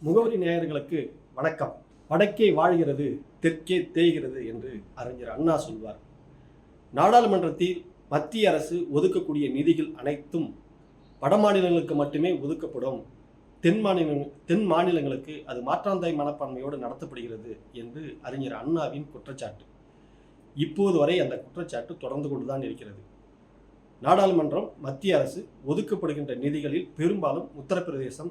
முகவரி நேயர்களுக்கு வணக்கம். வடக்கே வாழ்கிறது தெற்கே தேய்கிறது என்று அறிஞர் அண்ணா சொல்வார். நாடாளுமன்றத்தில் மத்திய அரசு ஒதுக்கக்கூடிய நிதிகள் அனைத்தும் வட மாநிலங்களுக்கு மட்டுமே ஒதுக்கப்படும், தென் மாநிலங்களுக்கு அது மாற்றாந்தாய் மனப்பான்மையோடு நடத்தப்படுகிறது என்று அறிஞர் அண்ணாவின் குற்றச்சாட்டு. இப்போது வரை அந்த குற்றச்சாட்டு தொடர்ந்து கொண்டுதான் இருக்கிறது. நாடாளுமன்றம் மத்திய அரசு ஒதுக்கப்படுகின்ற நிதிகளில் பெரும்பாலும் உத்தரப்பிரதேசம்,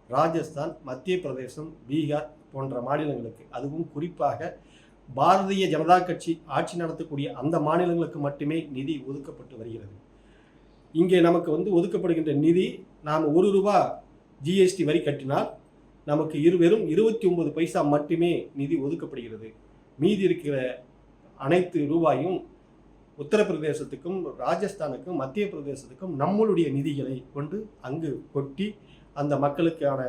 ராஜஸ்தான், மத்திய பிரதேசம், பீகார் போன்ற மாநிலங்களுக்கு, அதுவும் குறிப்பாக பாரதிய ஜனதா கட்சி ஆட்சி நடத்தக்கூடிய அந்த மாநிலங்களுக்கு மட்டுமே நிதி ஒதுக்கப்பட்டு வருகிறது. இங்கே நமக்கு ஒதுக்கப்படுகின்ற நிதி, நாம் ₹1 ஜிஎஸ்டி வரி கட்டினால் நமக்கு வெறும் 29 பைசா மட்டுமே நிதி ஒதுக்கப்படுகிறது. மீதி இருக்கிற அனைத்து ரூபாயும் உத்தரப்பிரதேசத்துக்கும், ராஜஸ்தானுக்கும், மத்திய பிரதேசத்துக்கும் நம்மளுடைய நிதிகளை கொண்டு அங்கு கொட்டி அந்த மக்களுக்கான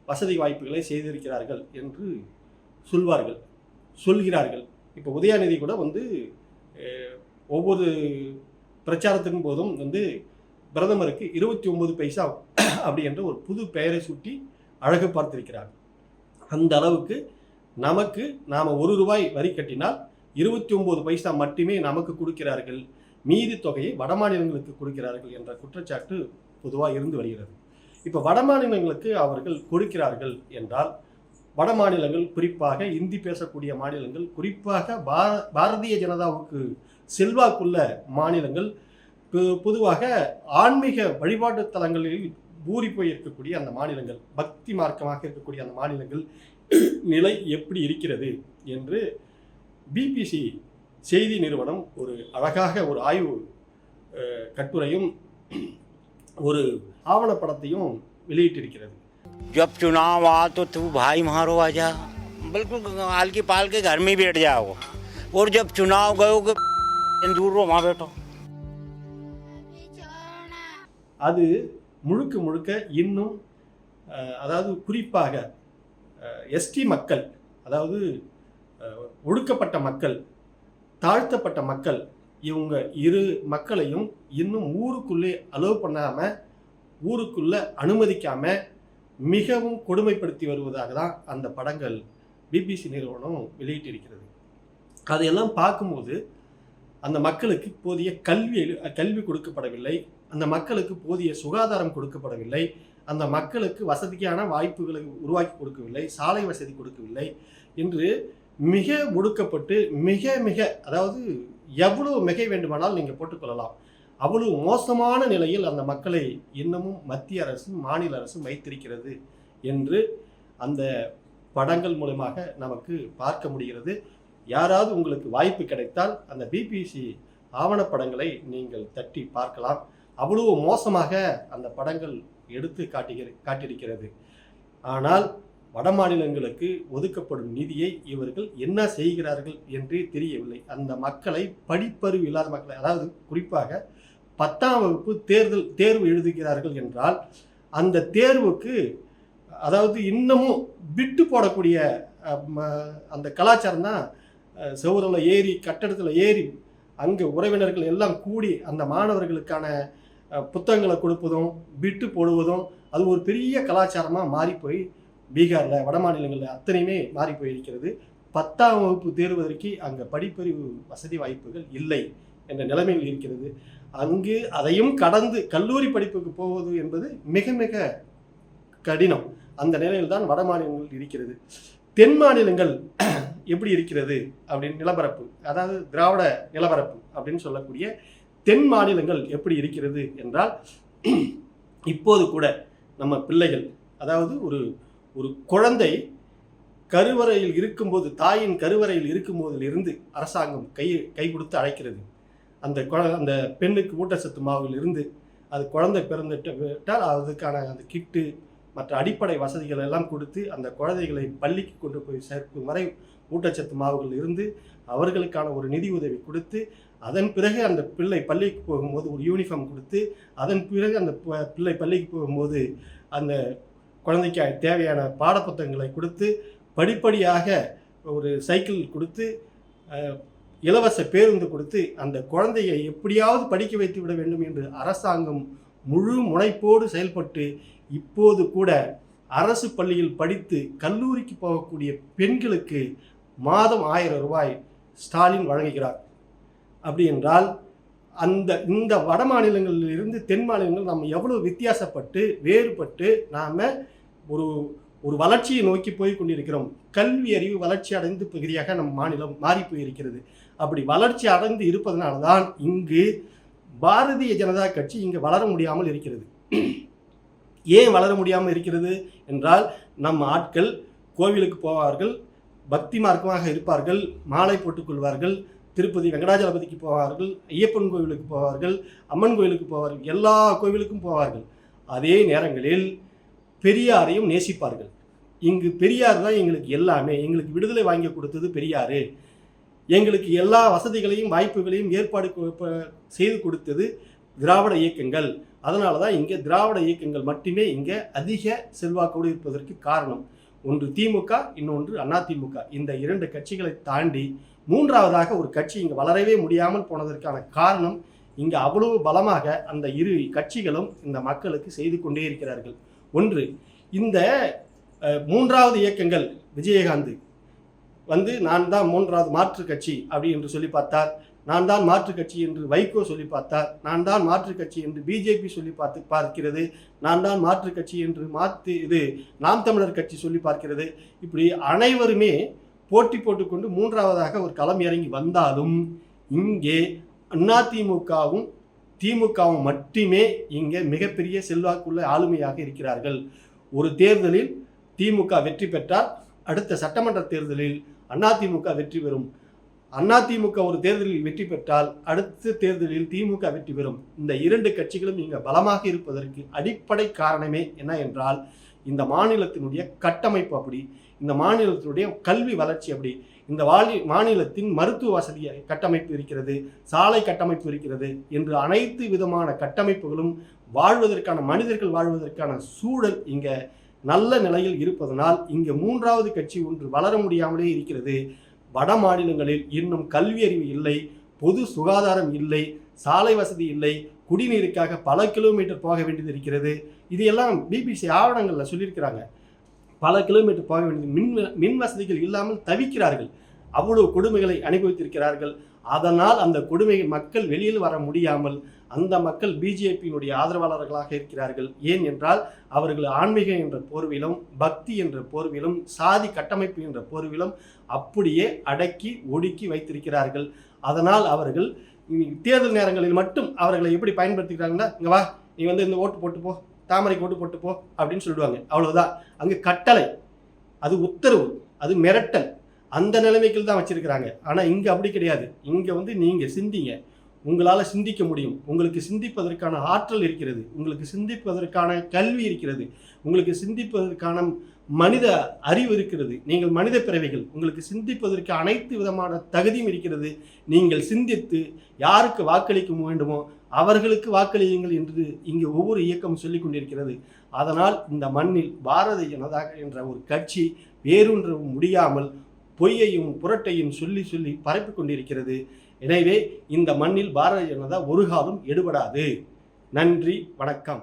வசதி வாய்ப்புகளை செய்திருக்கிறார்கள் என்று சொல்கிறார்கள். இப்போ உதயாநிதி கூட ஒவ்வொரு பிரச்சாரத்தின் போதும் பிரதமருக்கு 29 பைசா அப்படி என்ற ஒரு புது பெயரை சூட்டி அழகு பார்த்திருக்கிறார். அந்த அளவுக்கு நாம் ₹1 வரி கட்டினால் 29 பைசா மட்டுமே நமக்கு கொடுக்கிறார்கள், மீதி தொகையை வட மாநிலங்களுக்கு கொடுக்கிறார்கள் என்ற குற்றச்சாட்டு பொதுவாக இருந்து வருகிறது. இப்போ வட மாநிலங்களுக்கு அவர்கள் கொடுக்கிறார்கள் என்றால், வட மாநிலங்கள் குறிப்பாக இந்தி பேசக்கூடிய மாநிலங்கள், குறிப்பாக பாரதிய ஜனதாவுக்கு செல்வாக்குள்ள மாநிலங்கள், பொதுவாக ஆன்மீக வழிபாட்டு தலங்களில் ஊறி போய் இருக்கக்கூடிய அந்த மாநிலங்கள், பக்தி மார்க்கமாக இருக்கக்கூடிய அந்த மாநிலங்கள் நிலை எப்படி இருக்கிறது என்று பிபிசி செய்தி நிறுவனம் ஒரு அழகாக ஒரு ஆய்வு கட்டுரையும் ஒரு ஆவணப்படத்தையும் வெளியிட்டிருக்கிறது. जब चुनाव आ तो तू भाई मारो आजा, बिल्कुल हाल की पाल के घर में बैठ जाओ, और जब चुनाव गयो दूर रो वहाँ बैठो. அது முழுக்க இன்னும் அதாவது குறிப்பாக எஸ்டி மக்கள், அதாவது ஒடுக்கப்பட்ட மக்கள், தாழ்த்தப்பட்ட மக்கள், இவங்க இரு மக்களையும் இன்னும் ஊருக்குள்ளே அலோவ் பண்ணாமல், ஊருக்குள்ளே அனுமதிக்காமல் மிகவும் கொடுமைப்படுத்தி வருவதாக தான் அந்த படங்கள் பிபிசி நிறுவனம் வெளியிட்டிருக்கிறது. அதையெல்லாம் பார்க்கும்போது அந்த மக்களுக்கு போதிய கல்வி கொடுக்கப்படவில்லை, அந்த மக்களுக்கு போதிய சுகாதாரம் கொடுக்கப்படவில்லை, அந்த மக்களுக்கு வசதிக்கான வாய்ப்புகளை உருவாக்கி கொடுக்கவில்லை, சாலை வசதி கொடுக்கவில்லை என்று மிக ஒடுக்கப்பட்டு மிக அதாவது எவ்வளவு மிகை வேண்டுமானால் நீங்கள் போட்டுக்கொள்ளலாம், அவ்வளவு மோசமான நிலையில் அந்த மக்களை இன்னமும் மத்திய அரசும் மாநில அரசும் வைத்திருக்கிறது என்று அந்த படங்கள் மூலமாக நமக்கு பார்க்க முடிகிறது. யாராவது உங்களுக்கு வாய்ப்பு கிடைத்தால் அந்த பிபிசி ஆவணப்படங்களை நீங்கள் தட்டி பார்க்கலாம். அவ்வளவு மோசமாக அந்த படங்கள் எடுத்து காட்டியிருக்கிறது. ஆனால் வட மாநிலங்களுக்கு ஒதுக்கப்படும் நிதியை இவர்கள் என்ன செய்கிறார்கள் என்றே தெரியவில்லை. அந்த மக்களை, படிப்பறிவு இல்லாத மக்களை, அதாவது குறிப்பாக 10ஆம் வகுப்பு தேர்வு எழுதுகிறார்கள் என்றால் அந்த தேர்வுக்கு அதாவது இன்னமும் விட்டு போடக்கூடிய அந்த கலாச்சாரம் தான். செவரில் ஏறி, கட்டடத்தில் ஏறி, அங்கே உறவினர்கள் எல்லாம் கூடி அந்த மாணவர்களுக்கான புத்தகங்களை கொடுப்பதும் விட்டு போடுவதும் அது ஒரு பெரிய கலாச்சாரமாக மாறிப்போய் பீகாரில், வட மாநிலங்களில் அத்தனையுமே மாறி போயிருக்கிறது. 10ஆம் வகுப்பு தேர்வதற்கு அங்கே படிப்பறிவு வசதி வாய்ப்புகள் இல்லை என்ற நிலைமையில் இருக்கிறது. அங்கு அதையும் கடந்து கல்லூரி படிப்புக்கு போவது என்பது மிக கடினம். அந்த நிலையில் தான் வட மாநிலங்கள் இருக்கிறது. தென் மாநிலங்கள் எப்படி இருக்கிறது அப்படின்னு நிலப்பரப்பு, அதாவது திராவிட நிலப்பரப்பு அப்படின்னு சொல்லக்கூடிய தென் மாநிலங்கள் எப்படி இருக்கிறது என்றால், இப்போது கூட நம்ம பிள்ளைகள், அதாவது ஒரு குழந்தை கருவறையில் இருக்கும்போது, தாயின் கருவறையில் இருக்கும்போதிலிருந்து அரசாங்கம் கை கொடுத்து அழைக்கிறது. அந்த பெண்ணுக்கு ஊட்டச்சத்து மாவில் இருந்து, அது குழந்தை பிறந்துட்டால் அதுக்கான அந்த கிட்டு மற்ற அடிப்படை வசதிகள் எல்லாம் கொடுத்து அந்த குழந்தைகளை பள்ளிக்கு கொண்டு போய் சேர்க்கும் வரை ஊட்டச்சத்து மாவுகள் இருந்து அவர்களுக்கான ஒரு நிதி உதவி கொடுத்து, அதன் பிறகு அந்த பிள்ளை பள்ளிக்கு போகும்போது ஒரு யூனிஃபார்ம் கொடுத்து, அதன் பிறகு அந்த பிள்ளை பள்ளிக்கு போகும்போது அந்த குழந்தைக்கு தேவையான பாடப்புத்தகங்களை கொடுத்து, படிப்படியாக ஒரு சைக்கிள் கொடுத்து, இலவச பேருந்து கொடுத்து அந்த குழந்தையை எப்படியாவது படிக்க வைத்து விட வேண்டும் என்று அரசாங்கம் முழு முனைப்போடு செயல்பட்டு இப்போது கூட அரசு பள்ளியில் படித்து கல்லூரிக்கு போகக்கூடிய பெண்களுக்கு மாதம் 1000 ரூபாய் ஸ்டாலின் வழங்குகிறார். அப்படி என்றால் இந்த வட மாநிலங்களிலிருந்து தென் மாநிலங்கள் நாம் எவ்வளவு வித்தியாசப்பட்டு வேறுபட்டு நாம் ஒரு வளர்ச்சியை நோக்கி போய் கொண்டிருக்கிறோம். கல்வி அறிவு வளர்ச்சி அடைந்து பகுதியாக நம் மாநிலம் மாறி போயிருக்கிறது. அப்படி வளர்ச்சி அடைந்து இருப்பதனால்தான் இங்கு பாரதிய ஜனதா கட்சி இங்கு வளர முடியாமல் இருக்கிறது. ஏன் வளர முடியாமல் இருக்கிறது என்றால், நம் ஆட்கள் கோவிலுக்கு போவார்கள், பக்தி மார்க்கமாக இருப்பார்கள், மாலை போட்டுக்கொள்வார்கள், திருப்பதி வெங்கடாஜலபதிக்கு போவார்கள், ஐயப்பன் கோவிலுக்கு போவார்கள், அம்மன் கோவிலுக்கு போவார்கள், எல்லா கோவிலுக்கும் போவார்கள். அதே நேரங்களில் பெரியாரையும் நேசிப்பார்கள். இங்கு பெரியார் தான் எங்களுக்கு எல்லாமே, எங்களுக்கு விடுதலை வாங்கி கொடுத்தது பெரியார், எங்களுக்கு எல்லா வசதிகளையும் வாய்ப்புகளையும் ஏற்பாடு செய்து கொடுத்தது திராவிட இயக்கங்கள். அதனால தான் இங்கே திராவிட இயக்கங்கள் மட்டுமே இங்கே அதிக செல்வாக்கோடு இருப்பதற்கு காரணம். ஒன்று திமுக, இன்னொன்று அதிமுக. இந்த 2 கட்சிகளை தாண்டி மூன்றாவதாக ஒரு கட்சி இங்கே வளரவே முடியாமல் போனதற்கான காரணம், இங்கே அவ்வளவு பலமாக அந்த 2 கட்சிகளும் இந்த மக்களுக்கு செய்து கொண்டே இருக்கிறார்கள். ஒன்று, இந்த 3வது இயக்கங்கள், விஜயகாந்த் நான் தான் 3வது மாற்று கட்சி அப்படி என்று சொல்லி பார்த்தார், நான் தான் மாற்று கட்சி என்று வைகோ சொல்லி பார்த்தார், நான் தான் மாற்று கட்சி என்று பிஜேபி சொல்லி பார்க்கிறது, நான் தான் மாற்று கட்சி என்று நாம் தமிழர் கட்சி சொல்லி பார்க்கிறது. இப்படி அனைவருமே போட்டி போட்டுக்கொண்டு 3வதாக ஒரு களம் இறங்கி வந்தாலும் இங்கே அதிமுகவும் திமுகவும் மட்டுமே இங்கே மிகப்பெரிய செல்வாக்குள்ள ஆளுமையாக இருக்கிறார்கள். ஒரு தேர்தலில் திமுக வெற்றி பெற்றால் அடுத்த சட்டமன்ற தேர்தலில் அதிமுக வெற்றி பெறும். அதிமுக ஒரு தேர்தலில் வெற்றி பெற்றால் அடுத்த தேர்தலில் திமுக வெற்றி பெறும். இந்த 2 கட்சிகளும் இங்கே பலமாக இருப்பதற்கு அடிப்படை காரணமே என்ன என்றால், இந்த மாநிலத்தினுடைய கட்டமைப்பு அப்படி, இந்த மாநிலத்தினுடைய கல்வி வளர்ச்சி அப்படி, இந்த மாநிலத்தின் மருத்துவ வசதி கட்டமைப்பு இருக்கிறது, சாலை கட்டமைப்பு இருக்கிறது என்று அனைத்து விதமான கட்டமைப்புகளும் வாழ்வதற்கான, மனிதர்கள் வாழ்வதற்கான சூழல் இங்கே நல்ல நிலையில் இருப்பதனால் இங்கே 3வது கட்சி ஒன்று வளர முடியாமலே இருக்கிறது. வட மாநிலங்களில் இன்னும் கல்வி அறிவு இல்லை, பொது சுகாதாரம் இல்லை, சாலை வசதி இல்லை, குடிநீருக்காக பல கிலோமீட்டர் போக வேண்டியது இருக்கிறது. இது எல்லாம் பிபிசி ஆவணங்களில் சொல்லியிருக்கிறாங்க. பல கிலோமீட்டர் போக வேண்டியது, மின் வசதிகள் இல்லாமல் தவிக்கிறார்கள். அவ்வளவு கொடுமைகளை அனுபவித்திருக்கிறார்கள். அதனால் அந்த கொடுமை மக்கள் வெளியில் வர முடியாமல் அந்த மக்கள் பிஜேபியினுடைய ஆதரவாளர்களாக இருக்கிறார்கள். ஏன் என்றால், அவர்கள் ஆன்மீகம் என்ற போர்விலும், பக்தி என்ற போர்விலும், சாதி கட்டமைப்பு என்ற போர்விலும் அப்படியே அடக்கி ஒடுக்கி வைத்திருக்கிறார்கள். அதனால் அவர்கள் தேர்தல் நேரங்களில் மட்டும் அவர்களை எப்படி பயன்படுத்திக்கிறாங்கன்னா, இங்கே வா, நீ இந்த ஓட்டு போட்டு போ, தாமரைக்கு ஓட்டு போட்டு போ அப்படின்னு சொல்லிடுவாங்க. அவ்வளவுதான். அங்கே கட்டளை, அது உத்தரவு, அது மிரட்டல், அந்த நிலைமைக்கு தான் வச்சிருக்கிறாங்க. ஆனால் இங்கே அப்படி கிடையாது. இங்கே நீங்கள் சிந்திங்க, உங்களால் சிந்திக்க முடியும், உங்களுக்கு சிந்திப்பதற்கான ஆற்றல் இருக்கிறது, உங்களுக்கு சிந்திப்பதற்கான கல்வி இருக்கிறது, உங்களுக்கு சிந்திப்பதற்கான மனித அறிவு இருக்கிறது, நீங்கள் மனித பிறவிகள், உங்களுக்கு சிந்திப்பதற்கு அனைத்து விதமான தகுதியும் இருக்கிறது. நீங்கள் சிந்தித்து யாருக்கு வாக்களிக்க வேண்டுமோ அவர்களுக்கு வாக்களியுங்கள் என்று இங்கு ஒவ்வொரு இயக்கம் சொல்லிக் கொண்டிருக்கிறது. அதனால் இந்த மண்ணில் பாரதிய ஜனதா என்ற ஒரு கட்சி வேறொன்று முடியாமல் பொய்யையும் புரட்டையும் சொல்லி சொல்லி பரப்பிக் கொண்டிருக்கிறது. எனவே இந்த மண்ணில் பாரதிய ஜனதா ஒரு காலம் எடுபடாது. நன்றி, வணக்கம்.